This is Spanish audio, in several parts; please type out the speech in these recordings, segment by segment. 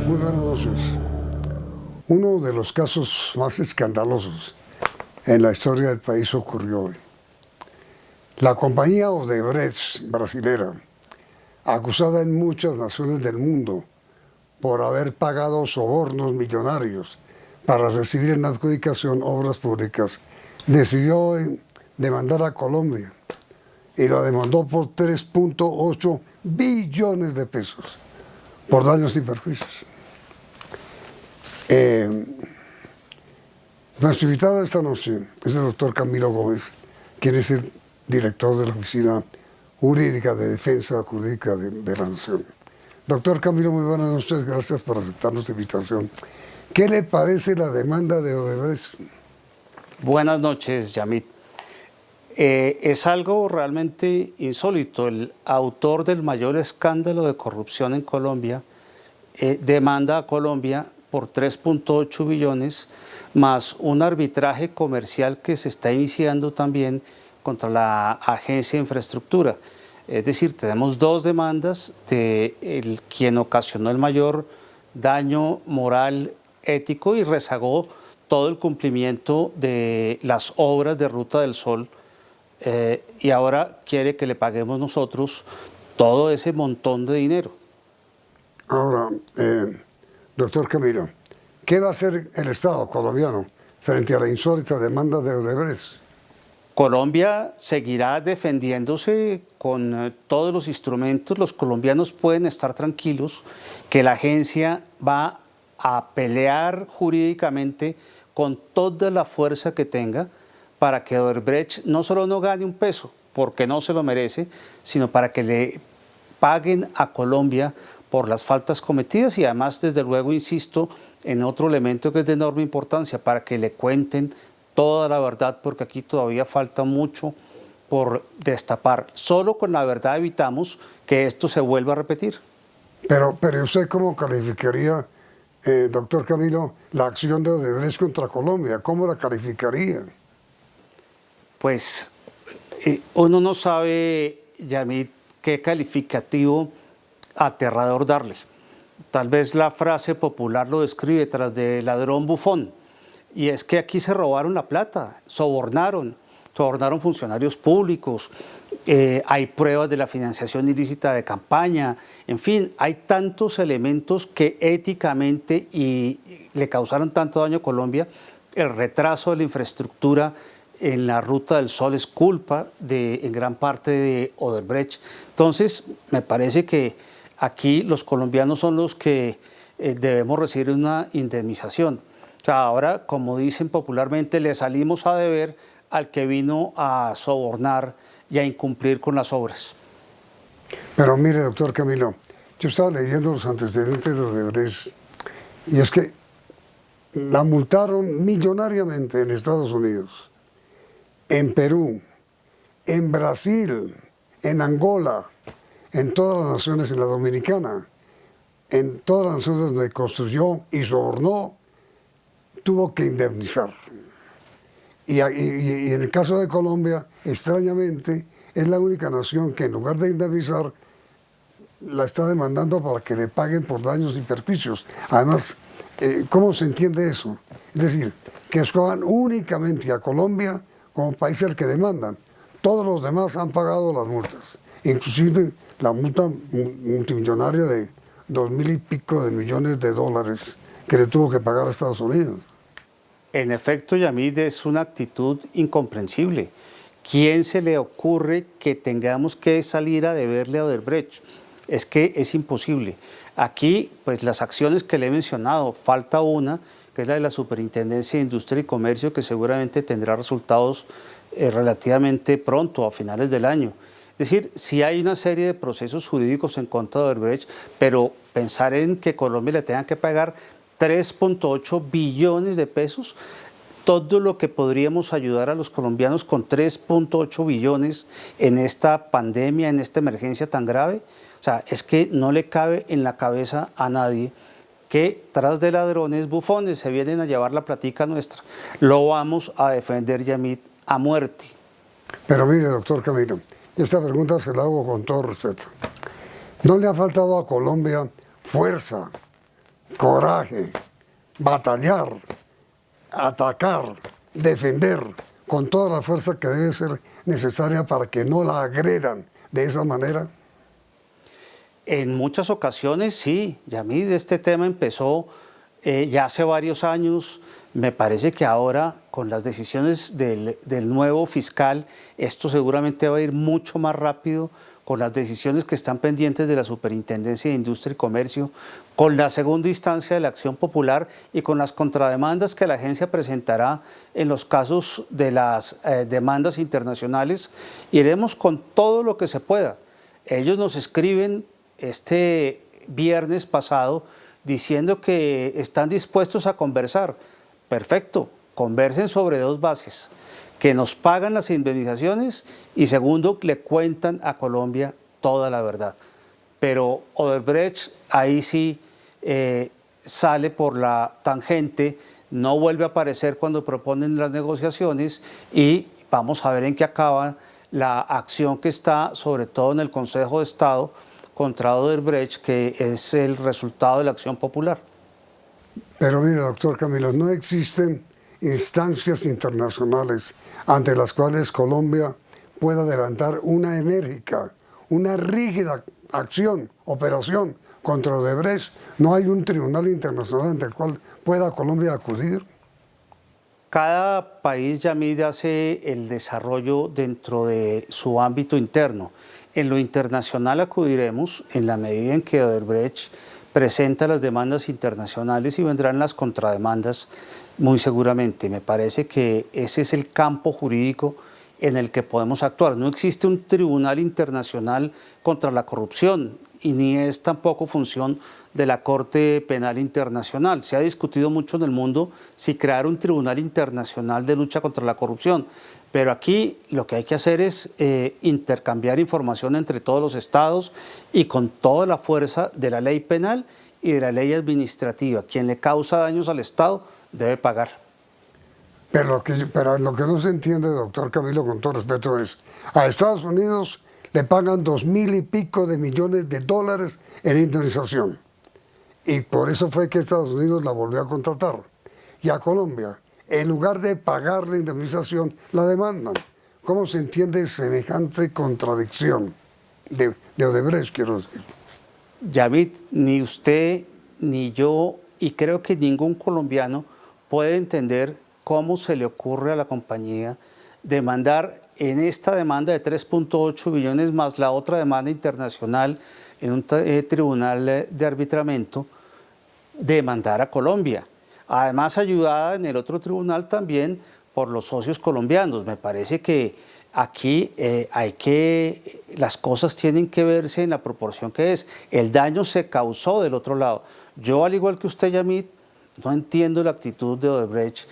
Muy buenas noches. Uno de los casos más escandalosos en la historia del país ocurrió hoy. La compañía Odebrecht brasilera, acusada en muchas naciones del mundo por haber pagado sobornos millonarios para recibir en adjudicación obras públicas, decidió demandar a Colombia y la demandó por 3.8 billones de pesos por daños y perjuicios. Nuestro invitado esta noche es el doctor Camilo Gómez, quien es el director de la Oficina Jurídica de Defensa Jurídica de la Nación. Doctor Camilo, muy buenas noches, gracias por aceptar nuestra invitación. ¿Qué le parece la demanda de Odebrecht? Buenas noches, Yamit. Es algo realmente insólito. El autor del mayor escándalo de corrupción en Colombia demanda a Colombia por 3.8 billones, más un arbitraje comercial que se está iniciando también contra la Agencia de Infraestructura. Es decir, tenemos dos demandas de quien ocasionó el mayor daño moral, ético y rezagó todo el cumplimiento de las obras de Ruta del Sol, y ahora quiere que le paguemos nosotros todo ese montón de dinero. Ahora, doctor Camilo, ¿qué va a hacer el Estado colombiano frente a la insólita demanda de Odebrecht? Colombia seguirá defendiéndose con todos los instrumentos. Los colombianos pueden estar tranquilos que la agencia va a pelear jurídicamente con toda la fuerza que tenga para que Odebrecht no solo no gane un peso, porque no se lo merece, sino para que le paguen a Colombia por las faltas cometidas y además, desde luego, insisto en otro elemento que es de enorme importancia, para que le cuenten toda la verdad, porque aquí todavía falta mucho por destapar. Solo con la verdad evitamos que esto se vuelva a repetir. Pero ¿usted cómo calificaría, doctor Camilo, la acción de Odebrecht contra Colombia? ¿Cómo la calificaría? Pues uno no sabe, Yamit, qué calificativo aterrador darle. Tal vez la frase popular lo describe tras de ladrón bufón. Y es que aquí se robaron la plata, sobornaron funcionarios públicos, hay pruebas de la financiación ilícita de campaña, en fin, hay tantos elementos que éticamente y le causaron tanto daño a Colombia. El retraso de la infraestructura en la Ruta del Sol es culpa en gran parte de Odebrecht. Entonces, me parece que aquí los colombianos son los que debemos recibir una indemnización. O sea, ahora, como dicen popularmente, le salimos a deber al que vino a sobornar y a incumplir con las obras. Pero mire, doctor Camilo, yo estaba leyendo los antecedentes de Odebrecht y es que la multaron millonariamente en Estados Unidos, en Perú, en Brasil, en Angola, en todas las naciones, en la Dominicana, en todas las naciones donde construyó y sobornó, tuvo que indemnizar. Y en el caso de Colombia, extrañamente, es la única nación que en lugar de indemnizar, la está demandando para que le paguen por daños y perjuicios. Además, ¿cómo se entiende eso? Es decir, que escojan únicamente a Colombia como país al que demandan. Todos los demás han pagado las multas, inclusive la multa multimillonaria de 2.000 y pico de millones de dólares que le tuvo que pagar a Estados Unidos. En efecto, Yamid, es una actitud incomprensible. ¿Quién se le ocurre que tengamos que salir a deberle a Odebrecht? Es que es imposible. Aquí, pues las acciones que le he mencionado, falta una, que es la de la Superintendencia de Industria y Comercio, que seguramente tendrá resultados relativamente pronto, a finales del año. Es decir, sí hay una serie de procesos jurídicos en contra de Odebrecht, pero pensar en que Colombia le tenga que pagar 3.8 billones de pesos, todo lo que podríamos ayudar a los colombianos con 3.8 billones en esta pandemia, en esta emergencia tan grave. O sea, es que no le cabe en la cabeza a nadie que tras de ladrones bufones se vienen a llevar la platica nuestra. Lo vamos a defender, Yamit, a muerte. Pero mire, doctor Camilo, esta pregunta se la hago con todo respeto. ¿No le ha faltado a Colombia fuerza coraje, batallar, atacar, defender con toda la fuerza que debe ser necesaria para que no la agredan de esa manera? En muchas ocasiones sí, Yamid, este tema empezó ya hace varios años. Me parece que ahora con las decisiones del nuevo fiscal, esto seguramente va a ir mucho más rápido, con las decisiones que están pendientes de la Superintendencia de Industria y Comercio, con la segunda instancia de la acción popular y con las contrademandas que la agencia presentará en los casos de las demandas internacionales. Iremos con todo lo que se pueda. Ellos nos escriben este viernes pasado diciendo que están dispuestos a conversar. Perfecto, conversen sobre dos bases: que nos pagan las indemnizaciones y segundo, le cuentan a Colombia toda la verdad. Pero Odebrecht ahí sí sale por la tangente, no vuelve a aparecer cuando proponen las negociaciones y vamos a ver en qué acaba la acción que está, sobre todo en el Consejo de Estado, contra Odebrecht, que es el resultado de la acción popular. Pero mire, doctor Camilo, no existen instancias internacionales ante las cuales Colombia pueda adelantar una enérgica, una rígida acción, operación contra Odebrecht. No hay un tribunal internacional ante el cual pueda Colombia acudir. Cada país, Yamid, hace el desarrollo dentro de su ámbito interno. En lo internacional acudiremos en la medida en que Odebrecht presenta las demandas internacionales y vendrán las contrademandas muy seguramente. Me parece que ese es el campo jurídico en el que podemos actuar. No existe un tribunal internacional contra la corrupción y ni es tampoco función de la Corte Penal Internacional. Se ha discutido mucho en el mundo si crear un tribunal internacional de lucha contra la corrupción, pero aquí lo que hay que hacer es intercambiar información entre todos los estados y con toda la fuerza de la ley penal y de la ley administrativa. Quien le causa daños al Estado debe pagar. Pero lo que no se entiende, doctor Camilo, con todo respeto, es a Estados Unidos le pagan 2.000 y pico de millones de dólares en indemnización. Y por eso fue que Estados Unidos la volvió a contratar. Y a Colombia, en lugar de pagar la indemnización, la demandan. ¿Cómo se entiende semejante contradicción de Odebrecht, quiero decir? Yamid, ni usted ni yo, y creo que ningún colombiano puede entender cómo se le ocurre a la compañía demandar en esta demanda de 3.8 billones más la otra demanda internacional en un tribunal de arbitramiento, demandar a Colombia. Además, ayudada en el otro tribunal también por los socios colombianos. Me parece que aquí las cosas tienen que verse en la proporción que es. El daño se causó del otro lado. Yo, al igual que usted, Yamid, no entiendo la actitud de Odebrecht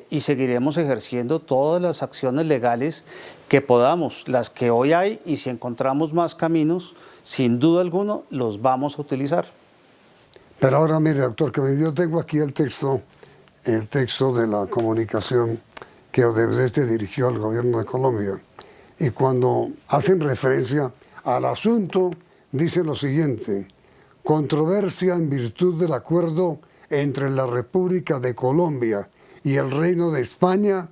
y seguiremos ejerciendo todas las acciones legales que podamos, las que hoy hay, y si encontramos más caminos, sin duda alguna, los vamos a utilizar. Pero ahora, mire, doctor, que yo tengo aquí el texto de la comunicación que Odebrecht dirigió al gobierno de Colombia. Y cuando hacen referencia al asunto, dice lo siguiente: controversia en virtud del acuerdo entre la República de Colombia y el Reino de España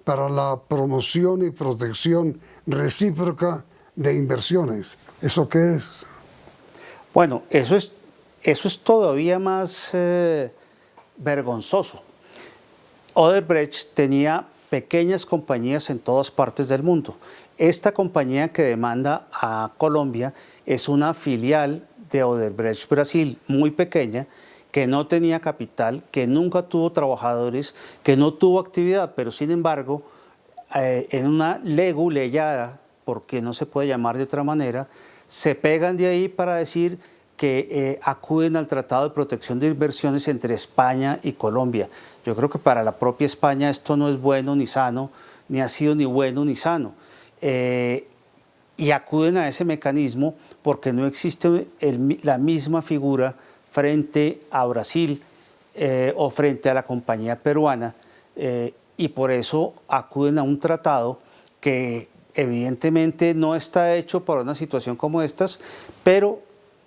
para la promoción y protección recíproca de inversiones. ¿Eso qué es? Bueno, eso es todavía más vergonzoso. Odebrecht tenía pequeñas compañías en todas partes del mundo. Esta compañía que demanda a Colombia es una filial de Odebrecht Brasil, muy pequeña, que no tenía capital, que nunca tuvo trabajadores, que no tuvo actividad, pero sin embargo, en una leguleyada, porque no se puede llamar de otra manera, se pegan de ahí para decir que acuden al Tratado de Protección de Inversiones entre España y Colombia. Yo creo que para la propia España esto no es bueno ni sano, ni ha sido ni bueno ni sano. Y acuden a ese mecanismo porque no existe la misma figura frente a Brasil o frente a la compañía peruana, y por eso acuden a un tratado que evidentemente no está hecho para una situación como estas, pero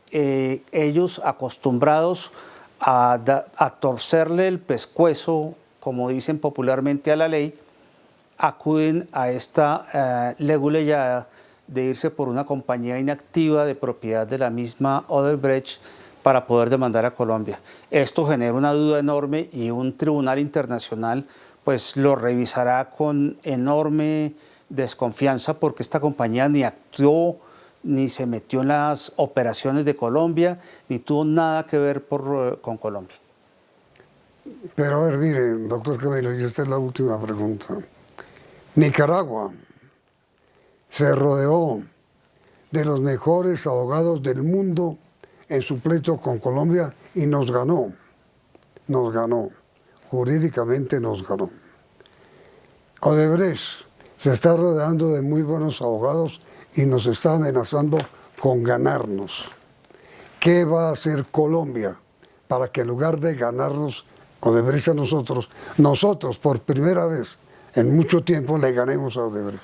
ellos, acostumbrados a torcerle el pescuezo, como dicen popularmente, a la ley, acuden a esta leguleyada de irse por una compañía inactiva de propiedad de la misma Odebrecht para poder demandar a Colombia. Esto genera una duda enorme y un tribunal internacional pues lo revisará con enorme desconfianza, porque esta compañía ni actuó ni se metió en las operaciones de Colombia, ni tuvo nada que ver con Colombia. Pero a ver, mire, doctor Camilo, y esta es la última pregunta. Nicaragua se rodeó de los mejores abogados del mundo en su pleito con Colombia y nos ganó, jurídicamente nos ganó. Odebrecht se está rodeando de muy buenos abogados y nos está amenazando con ganarnos. ¿Qué va a hacer Colombia para que en lugar de ganarnos Odebrecht a nosotros por primera vez en mucho tiempo le ganemos a Odebrecht?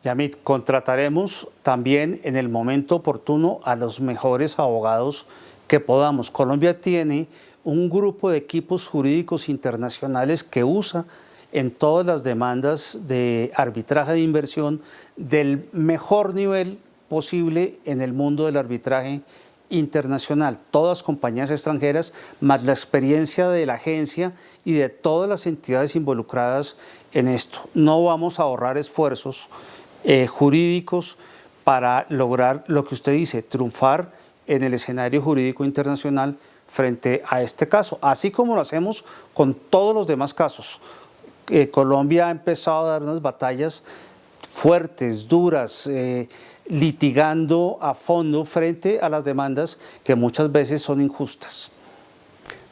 Yamit, contrataremos también en el momento oportuno a los mejores abogados que podamos. Colombia tiene un grupo de equipos jurídicos internacionales que usa en todas las demandas de arbitraje de inversión del mejor nivel posible en el mundo del arbitraje internacional. Todas compañías extranjeras, más la experiencia de la agencia y de todas las entidades involucradas en esto. No vamos a ahorrar esfuerzos jurídicos para lograr lo que usted dice, triunfar en el escenario jurídico internacional frente a este caso, así como lo hacemos con todos los demás casos. Colombia ha empezado a dar unas batallas fuertes, duras, litigando a fondo frente a las demandas que muchas veces son injustas.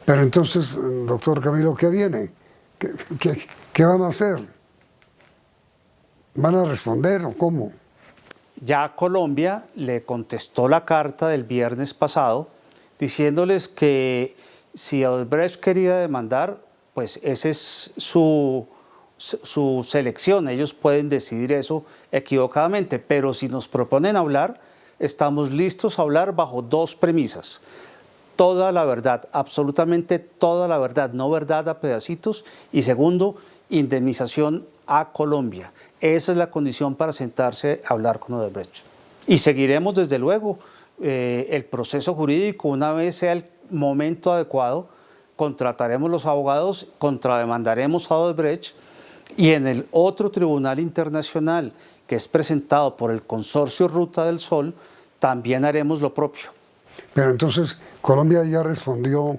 Pero entonces, doctor Camilo, ¿qué viene? ¿Qué van a hacer? ¿Van a responder o cómo? Ya Colombia le contestó la carta del viernes pasado diciéndoles que si Odebrecht quería demandar, pues esa es su selección, ellos pueden decidir eso equivocadamente, pero si nos proponen hablar, estamos listos a hablar bajo dos premisas: toda la verdad, absolutamente toda la verdad, no verdad a pedacitos, y segundo, indemnización a Colombia. Esa es la condición para sentarse a hablar con Odebrecht. Y seguiremos desde luego el proceso jurídico. Una vez sea el momento adecuado, contrataremos los abogados, contrademandaremos a Odebrecht, y en el otro tribunal internacional que es presentado por el Consorcio Ruta del Sol, también haremos lo propio. Pero entonces Colombia ya respondió,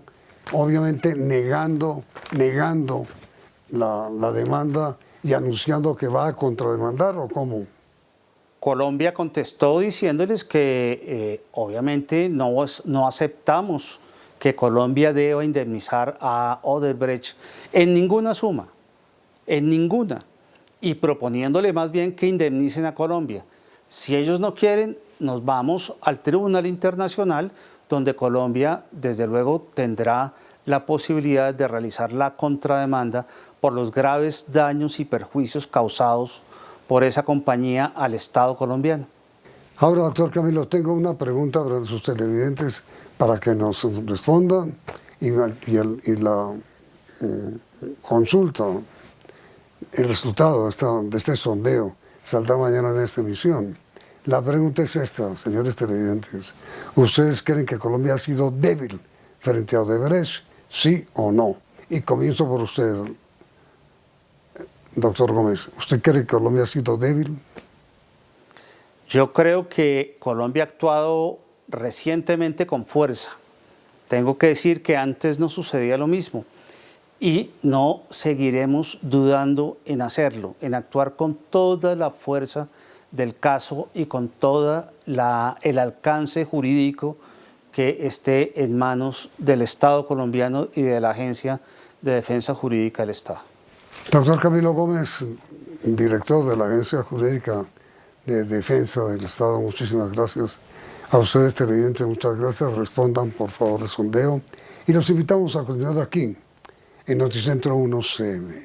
obviamente negando la demanda y anunciando que va a contrademandar, ¿o cómo? Colombia contestó diciéndoles que obviamente no aceptamos que Colombia deba indemnizar a Odebrecht en ninguna suma, en ninguna, y proponiéndole más bien que indemnicen a Colombia. Si ellos no quieren, nos vamos al Tribunal Internacional, donde Colombia desde luego tendrá la posibilidad de realizar la contrademanda por los graves daños y perjuicios causados por esa compañía al Estado colombiano. Ahora, doctor Camilo, tengo una pregunta para sus televidentes para que nos respondan y la consulta, el resultado de este sondeo saldrá mañana en esta emisión. La pregunta es esta, señores televidentes: ¿ustedes creen que Colombia ha sido débil frente a Odebrecht, sí o no? Y comienzo por usted, doctor Gómez. ¿Usted cree que Colombia ha sido débil? Yo creo que Colombia ha actuado recientemente con fuerza. Tengo que decir que antes no sucedía lo mismo y no seguiremos dudando en hacerlo, en actuar con toda la fuerza del caso y con todo el alcance jurídico que esté en manos del Estado colombiano y de la Agencia de Defensa Jurídica del Estado. Doctor Camilo Gómez, director de la Agencia Jurídica de Defensa del Estado, muchísimas gracias. A ustedes televidentes, muchas gracias. Respondan por favor el sondeo y los invitamos a continuar aquí en Noticentro 1 CM.